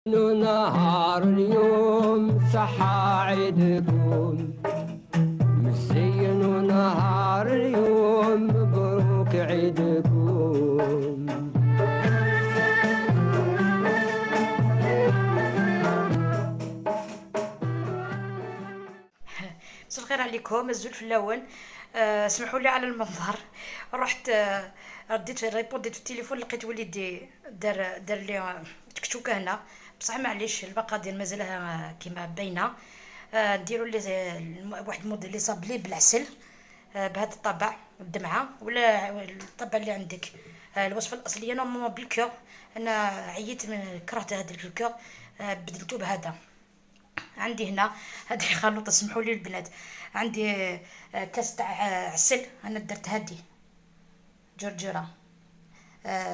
نهار اليوم صحة عيدكم مزين ونهار اليوم مبروك عيدكم. مساء الخير عليكم. الزول في الاول. سمحوا لي على المنظر. رحت رديت ريبونديت التليفون، لقيت وليدي دار لي تكتوكه هنا، بصح معليش الباقه ديال مازالها كيما باينه. نديروا لي واحد الموديل اللي صاب لي بالعسل، بهذا الطبع الدمعه، ولا الطبع اللي عندك. الوصفه الاصليه نورمالمون بالكور. انا عييت من كرهت هذا الكور، بدلته بهذا. عندي هنا هذه خلوطه، سمحوا لي البنات. عندي كاس تاع عسل، انا درت هذه جرجره،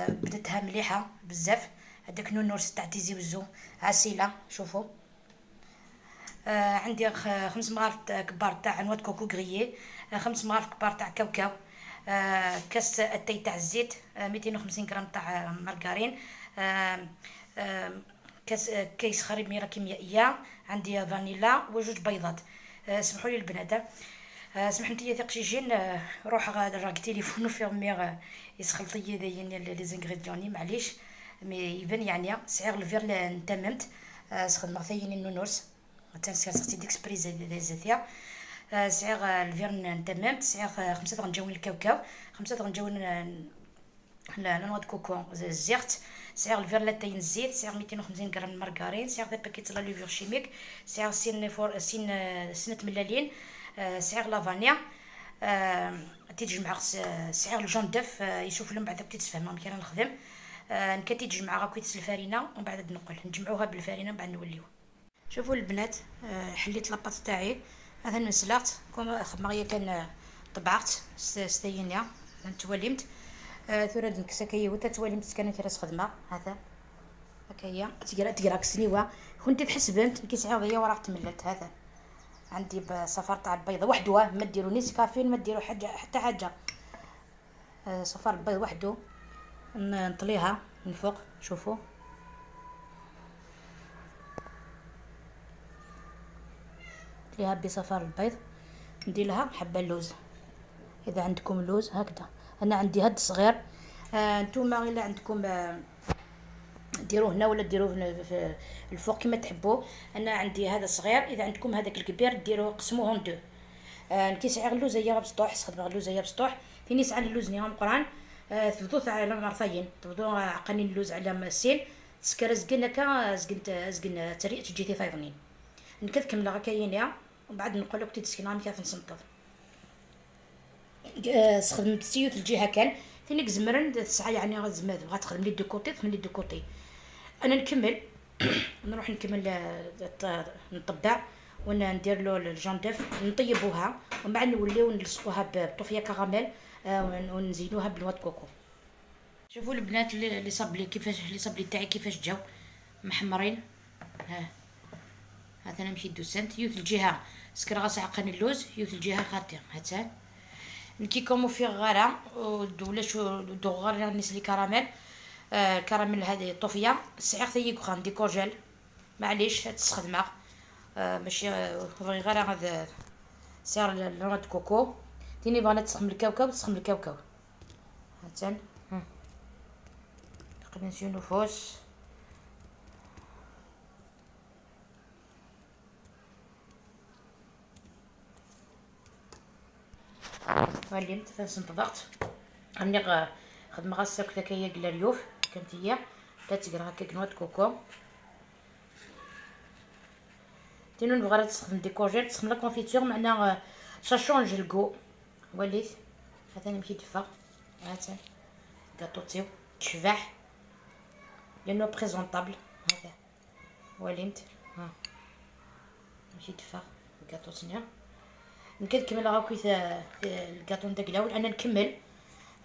بدتها مليحه بزاف. هذاك نونورس تاع تيزي وزو عسيله، شوفوا. عندي 5 مغارف كبار تاع نواد كوكو غريي، 5 مغارف كبار تاع كاوكاو، كاس اتاي تاع الزيت، 250 غرام تاع مارغرين، كيس خريميره كيميائيه، عندي فانيلا وجوج بيضات. سمحوا لي البنات. سمح انت ثق شيجين، روح راك تليفون فيرمير يسخلط لي لي زانغريديوني، معليش مي يبان يعني سعر الفير نتممت. سخدم ثاني النونورس تنسير سختي ديكسبريز دي زيتيا. سعر الفير نتممت، سعر 5 غنجاون الكاوكاو، 5 غنجاون لا نوع كوكو الزيت، سعر الفير لاتاين الزيت، سعر 250 غرام مارغرين، سعر دي باكيت لا ليفور شيميك، سعر سنة ملالين، سعر لافانيا. تيتجمع سعر الجون دف يشوف لهم بعد تتفهم كي نخدم. نكتي تجمع غاكويت الفارينه ومن بعد نقول نجمعوها بالفارينه بعد نوليو. شوفوا البنات، حليت لاباط تاعي، هذا نسلات كون خدمه كان طبعت ستينيا نتولمت. ثورة نكسا كي وتتولمت كانت راس خدمه هذا هكايا تقرا كسنيوه. كنت تحسبنت كيسعي ضيا وراك تملت. هذا عندي بصفار تاع البيضه وحده، ما ديروا نيسكافين، ما ديروا حاجه حتى حاجه. صفار البيض وحده نطليها من فوق، شوفوا. نطليها بصفار البيض، ندير لها حبه اللوز اذا عندكم اللوز هكذا. انا عندي هاد صغير، نتوما الا عندكم ديروه هنا ولا ديروه في الفوق كما تحبوا. انا عندي هذا صغير، اذا عندكم هذاك الكبير ديروه قسموهم دو. نكيسع اللوز هي بسطوح، سخدم اللوز هي بسطوح، فيني سعى اللوز نيهم قران. تبدو على مرثين، تبدو عقنين اللوز على مسيل تسكر زقنا كا زقن تريق تجي ثايضنين نكذ كملا كاينيا. ومن بعد نقول لك تسكنها كيف نسنطر. سخدمت سيوت الجهه كان فينك زمرن الساعه يعني غزمات بغات تخدم لي دو كوتي، تخدم لي دو كوتي. انا نكمل نروح نكمل نطبع وندير له الجانديف نطيبوها، ومن بعد نوليو نلصقوها بطوفيه كراميل، ونزينوها بالنواد كوكو. شوفوا البنات اللي صاب لي كيفاش، اللي صاب لي تاعي كيفاش جاو محمرين. هذا انا مشيت دوسنت يوت الجهه سكر غاس عقن اللوز، يوت الجهه خاطر هاتان نكي كومو في غالا ولا شو دو غالا نسلي كراميل. كراميل هذه طوفيه سعر ثي كغان دي كوجيل، معليش تستخدمها ماشي غير هذا سعر لونات كوكو. تيني بغات تسخم الكاوكاو تسخم الكاوكاو هاتان. تقريبا نسيو نفوس وليت تنسنت ضغط اني خدمه غاسك ذاكيه كلاريوف كانت هي تقرا هكا كنوات كوكو. تينو نبغى تسخدم دي كوجيل تسخدم لا كونفيتور معنا شاشونج الكو. وليت هذا نمشي دفا هاتان كاطو تيو تشبح لانه بريزونطابل هذا. وليت نمشي دفا كاطو سنيا نكمل هاكويت الكاطو نتاع الاول. انا نكمل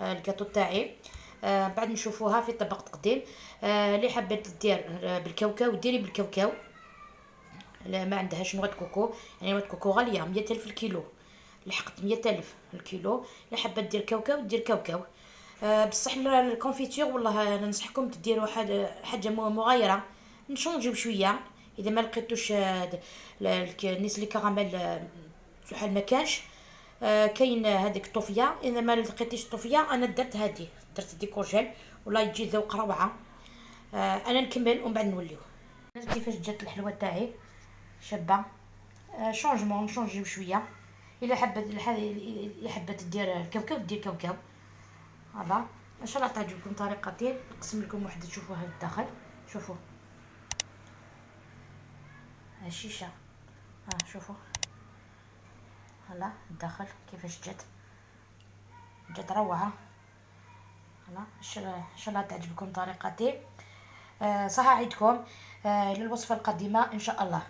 الكاطو تاعي، بعد نشوفوها في طبق تقديم. اللي حبت دير بالكاوكاو ديري بالكاوكاو، لا ما عندهاش نواد كوكو يعني نواد كوكو غاليه 100,000 الكيلو، لحقت 100,000 الكيلو. اللي حابه دير كاوكاو دير كاوكاو. بصح الكونفيتور والله ننصحكم تديروا حاجه مغايره نشونجيو شويه. اذا ما لقيتوش نيس لي كراميل شحال ما كانش، كاين هذيك الطوفيه. اذا ما لقيتيش الطوفيه انا درت ديكورجيل ولا يجي ذوق روعه. انا نكمل ومن بعد نوليو. كيفاش جات الحلوه تاعي شابه. شونجمون نشونجيو شويه. الا حبت دير كوكب دير كوكب. فوالا ان شاء الله تعجبكم طريقتي. نقسم لكم وحده تشوفوها للداخل. شوفوا الشيشه، شوفوا هلا الداخل كيفاش جات روعه. هلا ان شاء الله تعجبكم طريقتي. صح عيدكم للوصفه القادمه ان شاء الله.